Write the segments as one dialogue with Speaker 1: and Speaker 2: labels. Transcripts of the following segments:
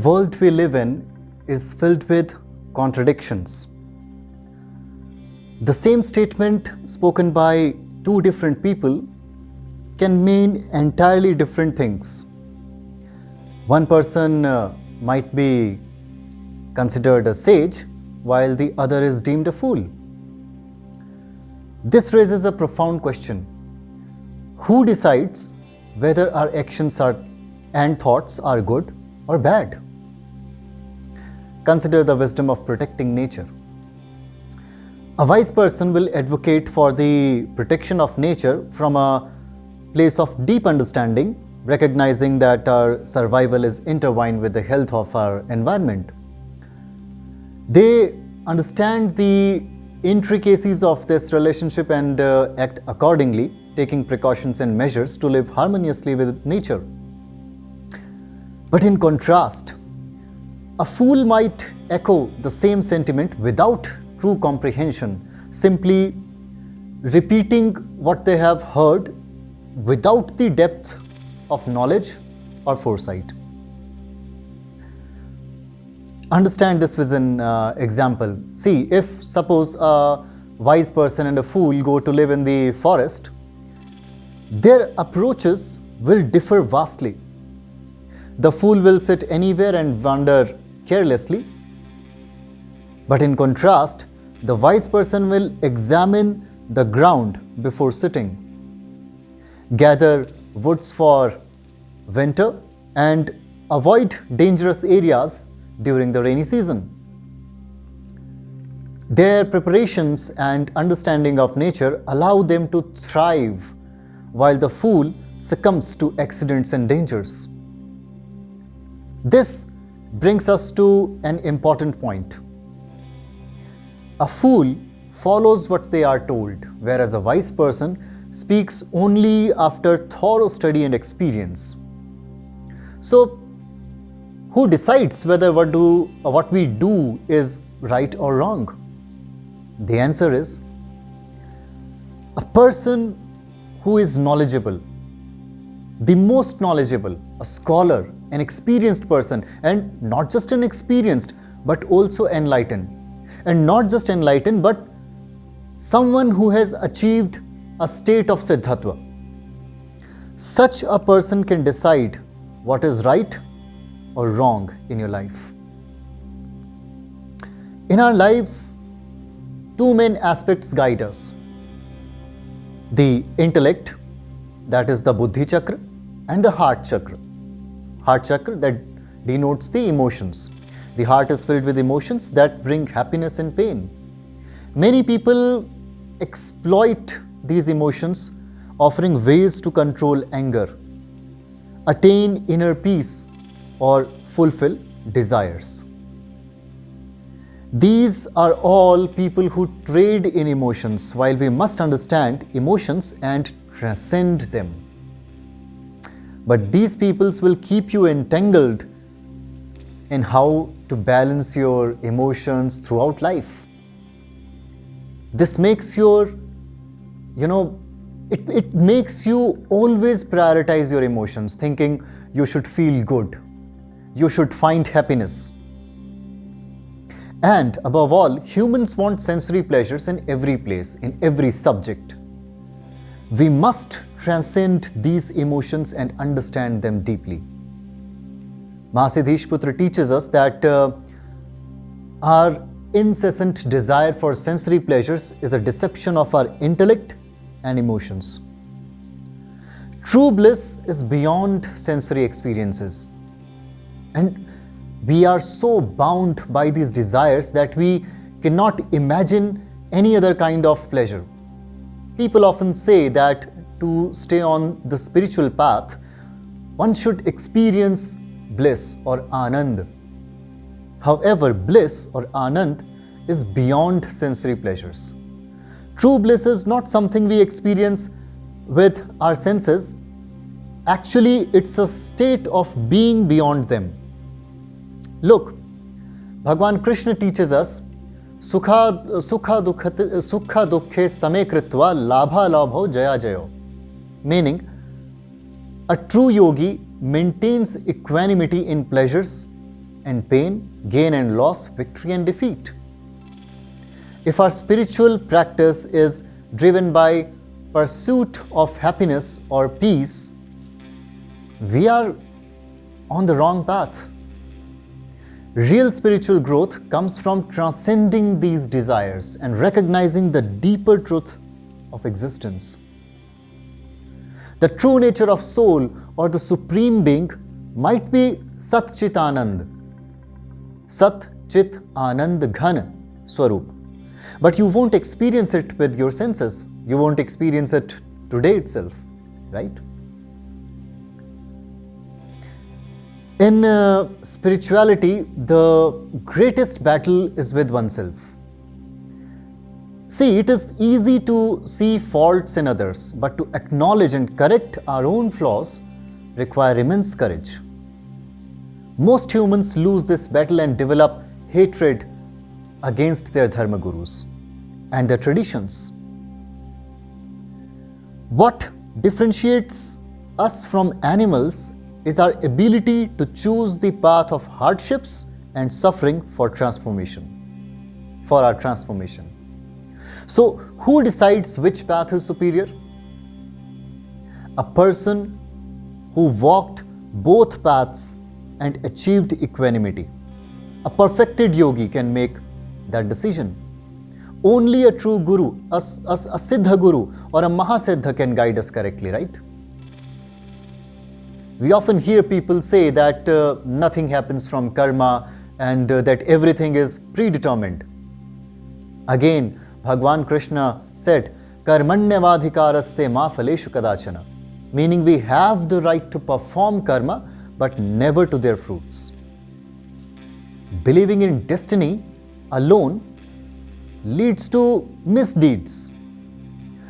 Speaker 1: world we live in is filled with contradictions. The same statement spoken by two different people can mean entirely different things. One person might be considered a sage, while the other is deemed a fool. This raises a profound question. Who decides whether our actions and thoughts are good or bad? Consider the wisdom of protecting nature. A wise person will advocate for the protection of nature from a place of deep understanding, recognizing that our survival is intertwined with the health of our environment. They understand the intricacies of this relationship and act accordingly, taking precautions and measures to live harmoniously with nature. But in contrast, a fool might echo the same sentiment without true comprehension, simply repeating what they have heard without the depth of knowledge or foresight. Understand this with an example. See, if suppose a wise person and a fool go to live in the forest, their approaches will differ vastly. The fool will sit anywhere and wander carelessly, but in contrast, the wise person will examine the ground before sitting, gather woods for winter, and avoid dangerous areas during the rainy season. Their preparations and understanding of nature allow them to thrive, while the fool succumbs to accidents and dangers. This brings us to an important point. A fool follows what they are told, whereas a wise person speaks only after thorough study and experience. So, who decides whether what we do is right or wrong? The answer is a person who is knowledgeable, the most knowledgeable, a scholar, an experienced person, and not just an experienced, but also enlightened. And not just enlightened, but someone who has achieved a state of siddhatva. Such a person can decide what is right or wrong in your life. In our lives, two main aspects guide us. The intellect, that is the Buddhi chakra, and the heart chakra. Heart chakra that denotes the emotions. The heart is filled with emotions that bring happiness and pain. Many people exploit these emotions, offering ways to control anger, attain inner peace, or fulfill desires. These are all people who trade in emotions, while we must understand emotions and transcend them. But these peoples will keep you entangled in how to balance your emotions throughout life. This makes it makes you always prioritize your emotions, thinking you should feel good, you should find happiness. And above all, humans want sensory pleasures in every place, in every subject. We must transcend these emotions and understand them deeply. Maha Siddha Ishaputra teaches us that our incessant desire for sensory pleasures is a deception of our intellect and emotions. True bliss is beyond sensory experiences. And we are so bound by these desires that we cannot imagine any other kind of pleasure. People often say that to stay on the spiritual path, one should experience bliss or anand. However, bliss or anand is beyond sensory pleasures. True bliss is not something we experience with our senses. Actually, it's a state of being beyond them. Look, Bhagwan Krishna teaches us, Sukha dukkhe same kritva labha labho jaya jayo. Meaning, a true yogi maintains equanimity in pleasures and pain, gain and loss, victory and defeat. If our spiritual practice is driven by pursuit of happiness or peace, we are on the wrong path. Real spiritual growth comes from transcending these desires and recognizing the deeper truth of existence. The true nature of soul or the supreme being might be Sat Chit Anand, Sat Chit Anand Ghan Swarup. But you won't experience it with your senses. You won't experience it today itself, right? In spirituality, the greatest battle is with oneself. See, it is easy to see faults in others, but to acknowledge and correct our own flaws require immense courage. Most humans lose this battle and develop hatred against their dharma gurus and their traditions. What differentiates us from animals is our ability to choose the path of hardships and suffering for transformation, for our transformation. So, who decides which path is superior? A person who walked both paths and achieved equanimity. A perfected yogi can make that decision. Only a true guru, a Siddha Guru or a Maha Siddha can guide us correctly, right? We often hear people say that nothing happens from karma and that everything is predetermined. Again, Bhagwan Krishna said, Karmanyavadhikaraste ma phaleshu kadachana, meaning we have the right to perform karma but never to their fruits. Believing in destiny alone leads to misdeeds.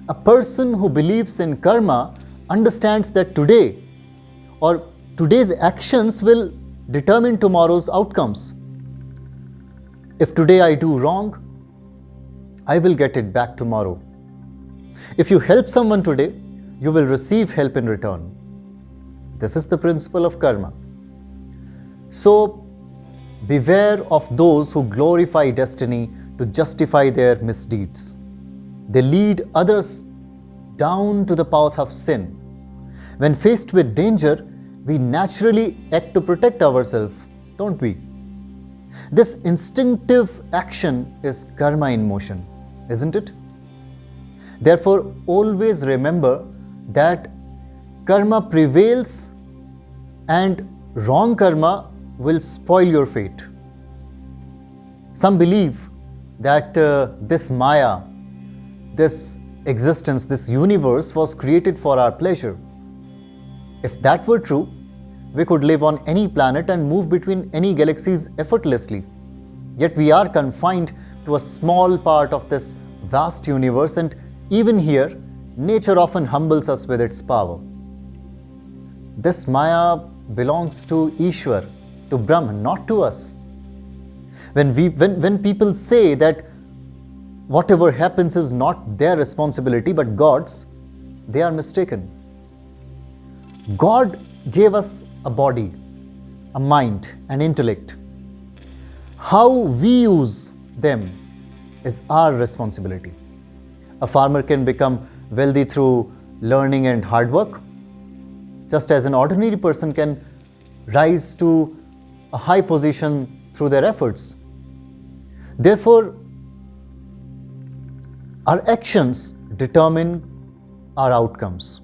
Speaker 1: A person who believes in karma understands that today or today's actions will determine tomorrow's outcomes. If today I do wrong, I will get it back tomorrow. If you help someone today, you will receive help in return. This is the principle of karma. So, beware of those who glorify destiny to justify their misdeeds. They lead others down to the path of sin. When faced with danger, we naturally act to protect ourselves, don't we? This instinctive action is karma in motion, isn't it? Therefore, always remember that karma prevails and wrong karma will spoil your fate. Some believe that this Maya, this existence, this universe was created for our pleasure. If that were true, we could live on any planet and move between any galaxies effortlessly. Yet we are confined to a small part of this vast universe, and even here, nature often humbles us with its power. This Maya belongs to Ishwar, to Brahman, not to us. When people say that whatever happens is not their responsibility but God's, they are mistaken. God gave us a body, a mind, an intellect. How we use them is our responsibility. A farmer can become wealthy through learning and hard work, just as an ordinary person can rise to a high position through their efforts. Therefore, our actions determine our outcomes.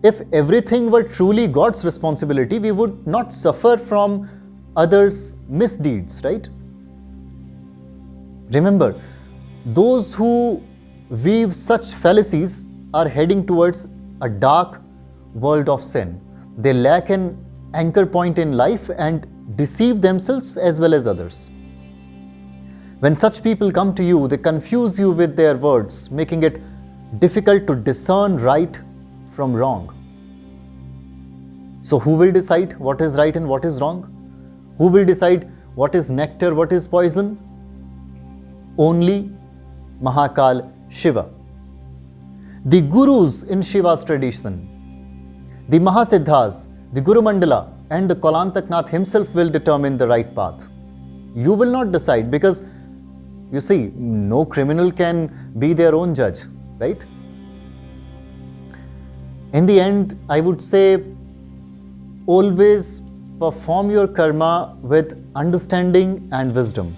Speaker 1: If everything were truly God's responsibility, we would not suffer from others' misdeeds, right? Remember, those who weave such fallacies are heading towards a dark world of sin. They lack an anchor point in life and deceive themselves as well as others. When such people come to you, they confuse you with their words, making it difficult to discern right from wrong. So who will decide what is right and what is wrong? Who will decide what is nectar, what is poison? Only Mahakal Shiva. The gurus in Shiva's tradition, the Maha Siddhas, the Guru Mandala, and the Kalantaknath himself will determine the right path. You will not decide, because you see, no criminal can be their own judge, right? In the end, I would say, always perform your karma with understanding and wisdom.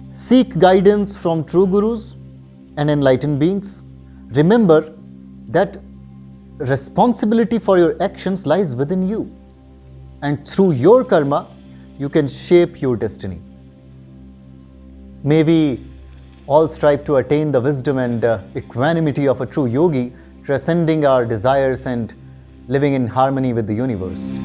Speaker 1: Seek guidance from true gurus and enlightened beings. Remember that responsibility for your actions lies within you, and through your karma, you can shape your destiny. May we all strive to attain the wisdom and equanimity of a true yogi, transcending our desires and living in harmony with the universe.